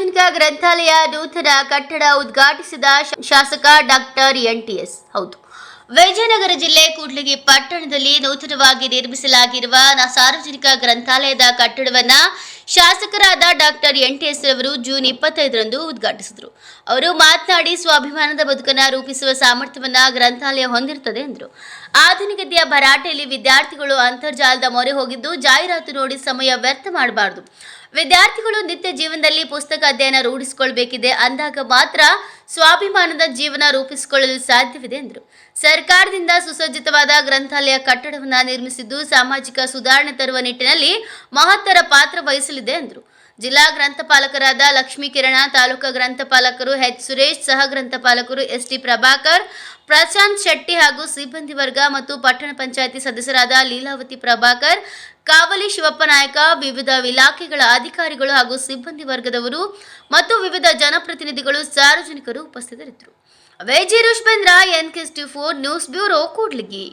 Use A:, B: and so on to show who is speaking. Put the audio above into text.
A: ಸಾರ್ವಜನಿಕ ಗ್ರಂಥಾಲಯ ನೂತನ ಕಟ್ಟಡ ಉದ್ಘಾಟಿಸಿದ ಶಾಸಕ ಡಾಕ್ಟರ್ ಎನ್ಟಿಎಸ್. ಹೌದು, ವಿಜಯನಗರ ಜಿಲ್ಲೆ ಕೂಡ್ಲಿಗಿ ಪಟ್ಟಣದಲ್ಲಿ ನೂತನವಾಗಿ ನಿರ್ಮಿಸಲಾಗಿರುವ ಸಾರ್ವಜನಿಕ ಗ್ರಂಥಾಲಯದ ಕಟ್ಟಡವನ್ನು ಶಾಸಕರಾದ ಡಾಕ್ಟರ್ ಎನ್ಟಿಎಸ್ ಅವರು ಜೂನ್ 25ರಂದು ಉದ್ಘಾಟಿಸಿದರು. ಅವರು ಮಾತನಾಡಿ, ಸ್ವಾಭಿಮಾನದ ಬದುಕನ್ನು ರೂಪಿಸುವ ಸಾಮರ್ಥ್ಯವನ್ನು ಗ್ರಂಥಾಲಯ ಹೊಂದಿರುತ್ತದೆ ಎಂದರು. ಆಧುನಿಕತೆಯ ಭರಾಟೆಯಲ್ಲಿ ವಿದ್ಯಾರ್ಥಿಗಳು ಅಂತರ್ಜಾಲದ ಮೊರೆ ಹೋಗಿದ್ದು ಜಾಹೀರಾತು ನೋಡಿ ಸಮಯ ವ್ಯರ್ಥ ಮಾಡಬಾರದು. ವಿದ್ಯಾರ್ಥಿಗಳು ನಿತ್ಯ ಜೀವನದಲ್ಲಿ ಪುಸ್ತಕ ಅಧ್ಯಯನ ರೂಢಿಸಿಕೊಳ್ಳಬೇಕಿದೆ. ಅಂದಾಗ ಮಾತ್ರ ಸ್ವಾಭಿಮಾನದ ಜೀವನ ರೂಪಿಸಿಕೊಳ್ಳಲು ಸಾಧ್ಯವಿದೆ ಎಂದರು. ಸರ್ಕಾರದಿಂದ ಸುಸಜ್ಜಿತವಾದ ಗ್ರಂಥಾಲಯ ಕಟ್ಟಡವನ್ನು ನಿರ್ಮಿಸಿದ್ದು ಸಾಮಾಜಿಕ ಸುಧಾರಣೆ ತರುವ ನಿಟ್ಟಿನಲ್ಲಿ ಮಹತ್ತರ ಪಾತ್ರ ವಹಿಸಲಿದೆ ಎಂದರು. ಜಿಲ್ಲಾ ಗ್ರಂಥಪಾಲಕರಾದ ಲಕ್ಷ್ಮೀ ಕಿರಣ, ತಾಲೂಕಾ ಗ್ರಂಥಪಾಲಕರು ಎಚ್ ಸುರೇಶ್, ಸಹ ಗ್ರಂಥಪಾಲಕರು ಎಸ್ಟಿ ಪ್ರಭಾಕರ್, ಪ್ರಶಾಂತ್ ಶೆಟ್ಟಿ ಹಾಗೂ ಸಿಬ್ಬಂದಿ ವರ್ಗ ಮತ್ತು ಪಟ್ಟಣ ಪಂಚಾಯಿತಿ ಸದಸ್ಯರಾದ ಲೀಲಾವತಿ ಪ್ರಭಾಕರ್, ಕಾವಲಿ ಶಿವಪ್ಪ ನಾಯಕ, ವಿವಿಧ ಇಲಾಖೆಗಳ ಅಧಿಕಾರಿಗಳು ಹಾಗೂ ಸಿಬ್ಬಂದಿ ವರ್ಗದವರು ಮತ್ತು ವಿವಿಧ ಜನಪ್ರತಿನಿಧಿಗಳು, ಸಾರ್ವಜನಿಕರು ಉಪಸ್ಥಿತರಿದ್ದರು. ವೇಜಿ ರುಷ್ಬೇಂದ್ರ, NK24 ನ್ಯೂಸ್ ಬ್ಯೂರೋ, ಕೂಡ್ಲಿಗಿ.